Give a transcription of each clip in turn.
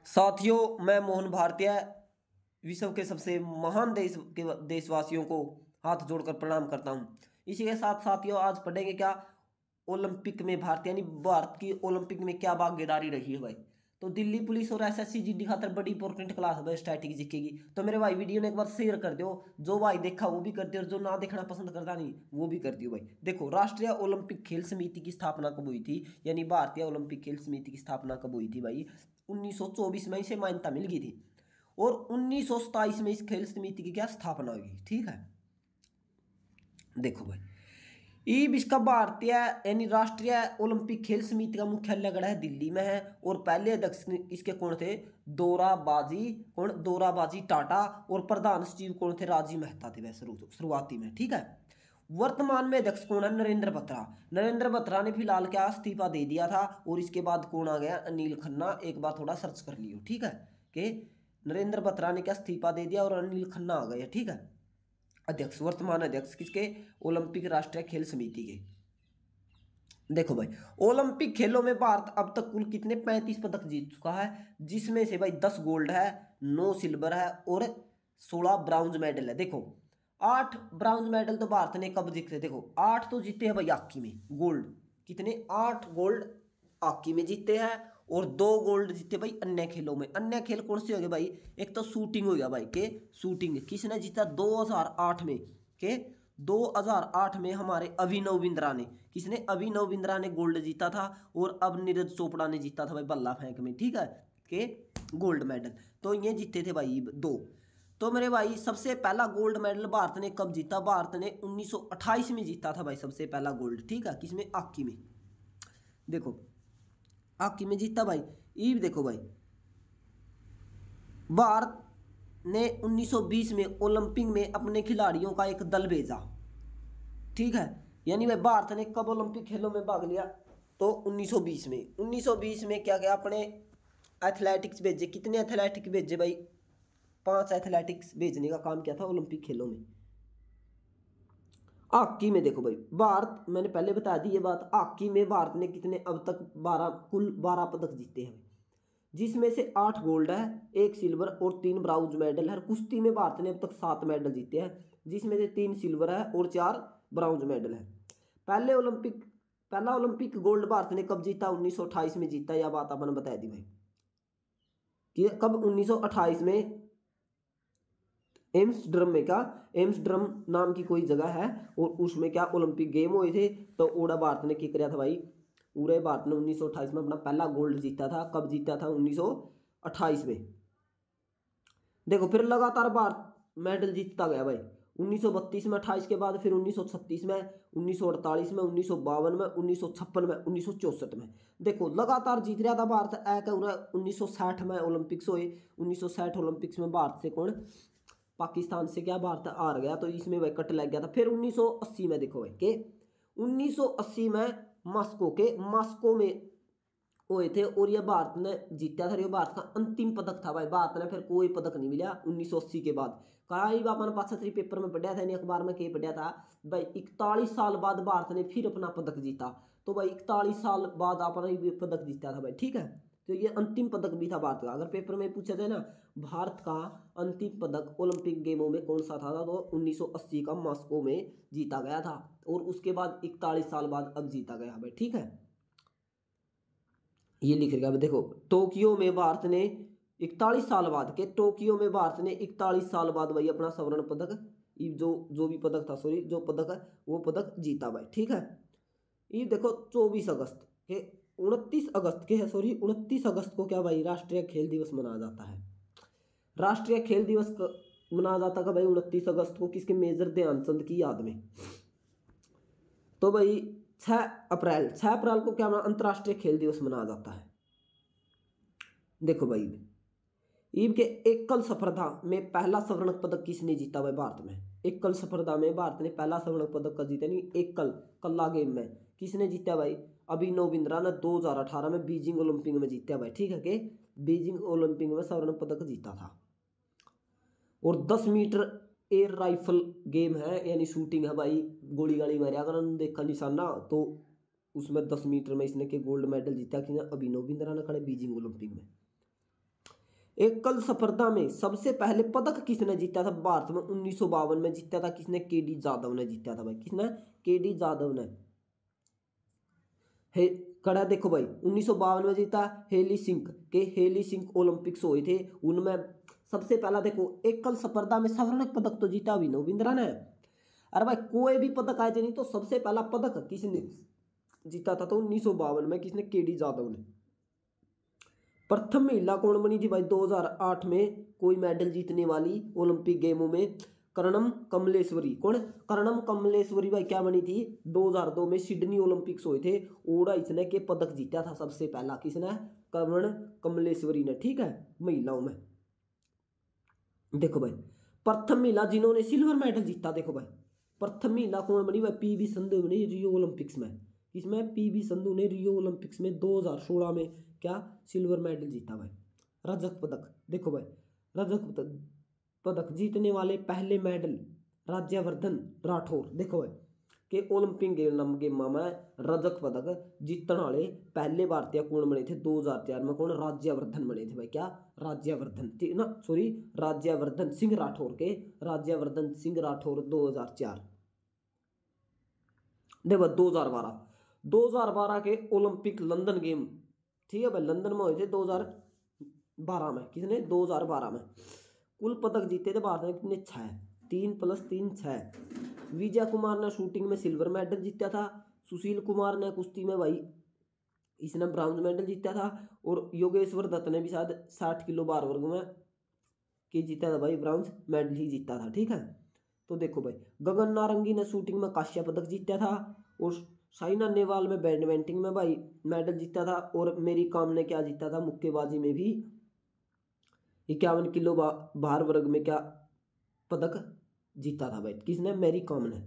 साथियों, मैं मोहन भारतीय विश्व के सबसे महान देश के देशवासियों को हाथ जोड़कर प्रणाम करता हूं। इसी के साथ साथियों, आज पढ़ेंगे क्या ओलंपिक में भारत यानी भारत की ओलंपिक में क्या भागीदारी रही है भाई। तो दिल्ली पुलिस और एसएससी जीडी खातर बड़ी इंपॉर्टेंट क्लास है भाई, स्ट्रैटेजी की। तो मेरे भाई वीडियो ने एक बार शेयर कर दो, जो भाई देखा वो भी कर दियो और जो ना देखना पसंद करता नहीं वो भी कर दियो भाई। देखो, राष्ट्रीय ओलंपिक खेल समिति की स्थापना कब हुई थी, यानी भारतीय ओलंपिक खेल समिति की स्थापना कब हुई थी भाई? 1924 में इसे मान्यता मिल गई थी और 1927 में इस खेल समिति की क्या स्थापना हुई। ठीक है, देखो भाई, इसका भारतीय यानी राष्ट्रीय ओलंपिक खेल समिति का मुख्यालय गढ़ है दिल्ली में है। और पहले अध्यक्ष इसके कौन थे? दोराबाजी टाटा। और प्रधान सचिव कौन थे? राजीव मेहता थे वैसे शुरुआती में। ठीक है, वर्तमान में अध्यक्ष कौन है? नरेंद्र बत्रा। नरेंद्र बत्रा ने फिलहाल क्या इस्तीफा दे दिया था। और इसके बाद कौन आ गया? अनिल खन्ना। एक बार थोड़ा सर्च कर लियो। ठीक है, कि नरेंद्र बत्रा ने क्या इस्तीफा दे दिया और अनिल खन्ना आ गया। ठीक है, अध्यक्ष, वर्तमान अध्यक्ष किसके? ओलंपिक राष्ट्रीय खेल समिति के। देखो भाई, ओलंपिक खेलों में भारत अब तक कुल कितने 35 पदक जीत चुका है, जिसमें से भाई 10 गोल्ड है, 9 सिल्वर है और 16 ब्राउन्ज मेडल है। देखो, 8 ब्राउन्ज मेडल तो भारत ने कब जीते? देखो, 8 तो जीते हैं भाई हॉकी में गोल्ड। कितने? 8 गोल्ड हॉकी में जीते हैं और 2 गोल्ड जीते भाई अन्य खेलों में। अन्य खेल कौन से हो गए भाई? एक तो शूटिंग हो गया भाई, के शूटिंग किसने जीता? 2008 में। के 2008 में हमारे अभिनव बिंद्रा ने, किसने? अभिनव बिंद्रा ने गोल्ड जीता था। और अब नीरज चोपड़ा ने जीता था भाई बल्ला फेंक में। ठीक है, के गोल्ड मेडल तो ये जीते थे भाई 2। तो मेरे भाई, सबसे पहला गोल्ड मेडल भारत ने कब जीता? भारत ने 1928 में जीता था भाई सबसे पहला गोल्ड। ठीक है, किसमें? हॉकी में। देखो, हॉकी में जीता भाई। ये देखो भाई, भारत ने 1920 में ओलंपिक में अपने खिलाड़ियों का एक दल भेजा। ठीक है, यानी भाई भारत ने कब ओलंपिक खेलों में भाग लिया? तो 1920 में। 1920 में क्या क्या अपने एथलेटिक्स भेजे। कितने एथलेटिक्स भेजे भाई? 5 एथलेटिक्स भेजने का काम किया था ओलंपिक खेलों में। हॉकी में देखो भाई, भारत, मैंने पहले बता दी ये बात, हॉकी में भारत ने कितने अब तक कुल 12 पदक जीते हैं, जिसमें से 8 गोल्ड है, 1 सिल्वर और 3 ब्राउन्ज मेडल है। कुश्ती में भारत ने अब तक 7 मेडल जीते हैं, जिसमें से 3 सिल्वर है और 4 ब्राउन्ज मेडल है। पहला ओलंपिक गोल्ड भारत ने कब जीता? 1928 में जीता। यह बात आपने बता दी भाई कि कब? 1928 में एम्स्टर्डम में। क्या? एम्स्टर्डम नाम की कोई जगह है और उसमें क्या ओलंपिक गेम हुए थे। तो ओड़ा भारत ने क्या किया था भाई? पूरे भारत ने 1928 में अपना पहला गोल्ड जीता था। कब जीता था? 1928 में। देखो, फिर लगातार भारत मेडल जीतता गया भाई। 1932 में 28 के बाद, फिर 1936 में, 1948 में, 1952 में, 1956 में, 1964 में। देखो, लगातार जीत रहा था भारत। 1960 में ओलंपिक्स हुए। 1960 ओलंपिक्स में भारत से कौन? पाकिस्तान से क्या भारत हार गया, तो इसमें भाई कट लग गया था। फिर 1980 में देखो भाई, के 1980 में मॉस्को में हुए थे और ये भारत ने जीता था। ये भारत का अंतिम पदक था भाई। भारत ने फिर कोई पदक नहीं मिला 1980 के बाद। कई बार 5 पेपर में पढ़ा था, नहीं अखबार में कहीं पढ़ा था भाई। 41 साल बाद भारत ने फिर अपना पदक जीता। तो भाई 41 साल बाद अपना पदक जीता था भाई। ठीक है, तो ये अंतिम पदक भी था भारत का। अगर पेपर में पूछा जाए ना, भारत का अंतिम पदक ओलंपिक गेमों में कौन सा था, तो 1980 का मॉस्को में जीता गया था। और उसके बाद 41 साल बाद अब जीता गया भाई। ठीक है, ये लिख रखा है। देखो, टोक्यो में भारत ने 41 साल बाद, के टोक्यो में भारत ने 41 साल बाद भाई अपना स्वर्ण पदक, जो भी पदक था, सॉरी, जो पदक है वो पदक जीता भाई। ठीक है, ये देखो 24 अगस्त के 29 अगस्त के है, सॉरी 29 अगस्त को क्या भाई? राष्ट्रीय खेल दिवस मनाया जाता है। राष्ट्रीय खेल दिवस मनाया जाता है भाई 29 अगस्त को, किसके? मेजर ध्यानचंद की याद में। तो भाई 6 अप्रैल को क्या अंतर्राष्ट्रीय खेल दिवस मनाया जाता है। देखो भाई, ईब के एकल स्पर्धा में पहला स्वर्ण पदक किसने जीता भाई भारत में? एकल स्पर्धा में भारत ने पहला स्वर्ण पदक का जीता, नहीं एकल कल्ला गेम में किसने जीता भाई? अभिनव बिंद्रा ने 2018 में बीजिंग ओलंपिक में जीता भाई। ठीक है, कि बीजिंग ओलंपिक में स्वर्ण पदक जीता था। और 10 मीटर एयर राइफल गेम है, यानी शूटिंग है भाई। गोली गाली मारे अगर देखा निशाना, तो उसमें 10 मीटर में इसने के गोल्ड मेडल जीता कि अभिनव बिंद्रा ने खड़े बीजिंग ओलंपिक में। एकल स्पर्धा में सबसे पहले पदक किसने जीता था भारत में? 1952 में जीता था। किसने? केडी जाधव ने जीता था भाई। किसने? केडी जाधव ने। हे कड़ा देखो भाई 1952 में जीता हेली सिंह के। हेली सिंह ओलंपिक्स हुए थे उनमें सबसे पहला देखो एकल स्पर्धा में स्वर्ण पदक तो जीता अभिनव बिंद्रा ने। अरे भाई कोई भी पदक आए थे नहीं तो सबसे पहला पदक किसने जीता था? तो 1952 में। किसने? केडी जाधव ने। प्रथम महिला कौन बनी थी भाई 2008 में कोई मेडल जीतने वाली ओलंपिक गेमों में? कर्णम कमलेश्वरी। कौन? कर्णम कमलेश्वरी भाई क्या बनी थी? 2002 में सिडनी ओलंपिक्स हुए थे और इसने के पदक जीता था सबसे पहला। किसने? कर्ण कमलेश्वरी ने। ठीक है, महिलाओं में देखो भाई प्रथम महिला जिन्होंने सिल्वर मेडल जीता। देखो भाई प्रथम महिला कौन बनी भाई? पीवी संधू बनी रियो ओलंपिक्स में। इसमें पीवी संधू ने रियो ओलंपिक्स में 2016 में क्या सिल्वर मेडल जीता भाई। रजत पदक देखो भाई रजत पदक जीतने वाले पहले मेडल राज्यवर्धन राठौर। देखो भाई के ओलंपिक गेम में रजत पदक जीतने वाले पहले भारतीय कौन बने थे? 2004 में कौन? राज्यवर्धन बने थे भाई। क्या? राज्यवर्धन ना सॉरी राज्यवर्धन सिंह राठौर के। राज्यवर्धन सिंह राठौर 2004। देखो 2012 के ओलंपिक लंदन गेम। ठीक है भाई लंदन में हुए थे 2012 में। किसने? 2012 में। कुल पदक जीते थे भारत ने कितने? 6। 3 + 3 6। विजय कुमार ने शूटिंग में सिल्वर मेडल जीता था। सुशील कुमार ने कुश्ती में भाई इसने ब्रॉन्ज मेडल जीता था। और योगेश्वर दत्त ने भी शायद 60 किलो भार वर्ग में की जीता था भाई ब्रॉन्ज मेडल ही जीता था। ठीक है तो देखो भाई गगन नारंगी ने शूटिंग में कांस्य पदक जीता था। और साइना नेहवाल में बैडमिंटन में भाई मेडल जीता था। और मेरी कॉम ने क्या जीता था? मुक्केबाजी में भी 51 किलो भार वर्ग में क्या पदक जीता था भाई। किसने? मेरी कॉम ने।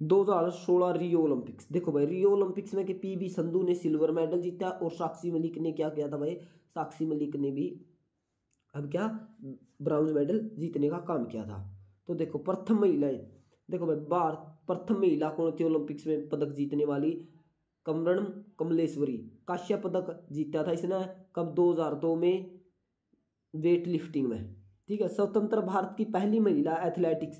2016 रियो ओलंपिक्स। देखो भाई रियो ओलंपिक्स में कि पीवी संधू ने सिल्वर मेडल जीता और साक्षी मलिक ने क्या किया था भाई? साक्षी मलिक ने भी अब क्या ब्रॉन्ज मेडल जीतने का काम किया था। तो देखो प्रथम महिलाएं देखो भाई भारत प्रथम महिला कौन थी ओलंपिक्स में पदक जीतने वाली? कर्णम कमलेश्वरी। कांस्य पदक जीता था इसने कब? 2002 में वेट लिफ्टिंग में। ठीक है स्वतंत्र भारत की पहली महिला एथलेटिक्स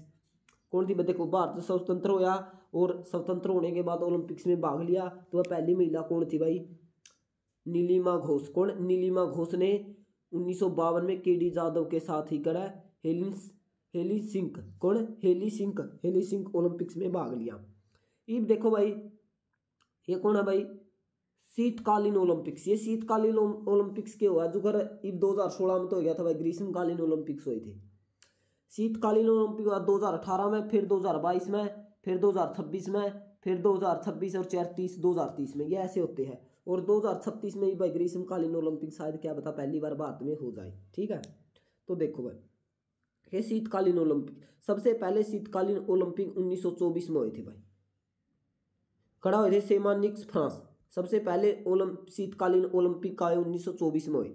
कौन थी? देखो भारत स्वतंत्र होया और स्वतंत्र होने के बाद ओलंपिक्स में भाग लिया तो वह पहली महिला कौन थी भाई? नीलिमा घोष। कौन? नीलिमा घोष ने 1952 में केडी जाधव के साथ ही करा हेली सिंह। कौन? हेली सिंह ओलंपिक्स में भाग लिया। अब देखो भाई ये कौन है भाई? शीतकालीन ओलंपिक्स। ये शीतकालीन ओलंपिक्स के हुआ जो कर अब 2016 में तो हो गया था भाई ग्रीष्मकालीन ओलंपिक्स हुए थे। शीतकालीन ओलंपिक हुआ 2018 में, फिर 2022 में, फिर 2026 में, फिर 2026 और 2030 में। ये ऐसे होते हैं। और 2036 में ही भाई ग्रीष्मकालीन ओलंपिक शायद क्या पता पहली बार भारत में हो जाए। ठीक है तो देखो भाई ये शीतकालीन ओलंपिक सबसे पहले शीतकालीन ओलंपिक 1924 में हुए थे भाई। खड़ा हुए थे सेमानिक्स फ्रांस। सबसे पहले शीतकालीन ओलंपिक का 1924 में हुए।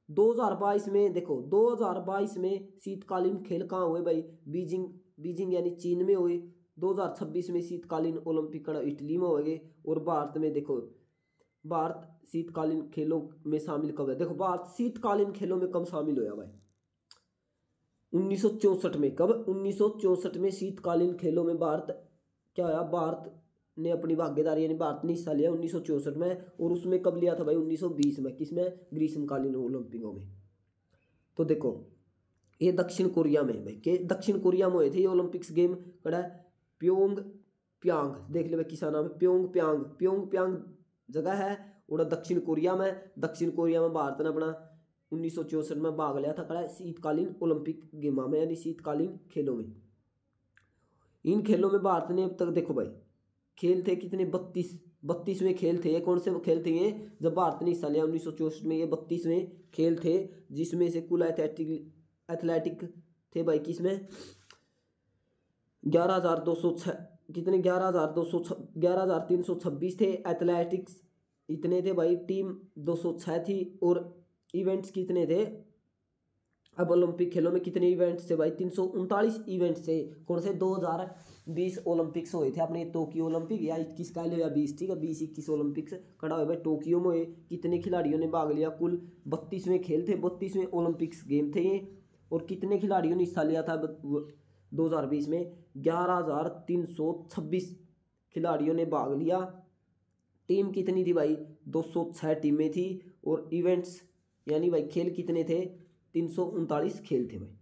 2022 में देखो 2022 में शीतकालीन खेल कहाँ हुए भाई? बीजिंग यानी चीन में हुए। 2026 में शीतकालीन ओलंपिक कड़ा इटली में होंगे। और भारत में देखो भारत शीतकालीन खेलों में शामिल कब है? देखो भारत शीतकालीन खेलों में कब शामिल होया भाई? 1964 में। कब? 1964 में शीतकालीन खेलों में भारत क्या होया? भारत ने अपनी भागीदारी यानी भारत ने हिस्सा लिया 1964 में। और उसमें कब लिया था भाई? 1920 में। किसमें? ग्रीष्मकालीन ओलंपिकों में। तो देखो ये दक्षिण कोरिया में भाई के दक्षिण कोरिया में हुए थे ये ओलंपिक्स गेम। कड़ा प्योंगयांग देख ले भाई किसा नाम है? प्योंगयांग जगह है और दक्षिण कोरिया में। दक्षिण कोरिया में भारत ने अपना 1964 में भाग लिया था कड़ा शीतकालीन ओलंपिक गेम में यानी शीतकालीन खेलों में। इन खेलों में भारत ने अब तक देखो भाई खेल थे कितने? 32वें खेल थे। ये कौन से खेल थे? ये जब भारत ने हिस्सा लिया 1964 में ये 32वें खेल थे जिसमें से कुल एथलेटिक थे भाई किसमें? 11,206 कितने? 11,326 थे एथलेटिक्स इतने थे भाई। टीम 206 थी। और इवेंट्स कितने थे? अब ओलंपिक खेलों में कितने इवेंट्स थे भाई? 339 इवेंट्स थे। कौन से? 20 ओलंपिक्स हुए थे अपने टोक्यो ओलंपिक, या 21 का ले या 20, ठीक है, 20-21 ओलंपिक्स खड़ा हुए भाई टोक्यो में हुए। कितने खिलाड़ियों ने भाग लिया? कुल 32वें खेल थे, 32वें ओलंपिक्स गेम थे ये। और कितने खिलाड़ियों ने हिस्सा लिया था 2020 में? 11,326 खिलाड़ियों ने भाग लिया। टीम कितनी थी भाई? 206 टीमें थी। और इवेंट्स यानी भाई खेल कितने थे? 339 खेल थे भाई।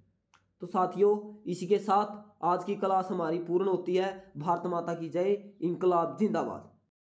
तो साथियों, इसी के साथ आज की क्लास हमारी पूर्ण होती है। भारत माता की जय, इंकलाब जिंदाबाद।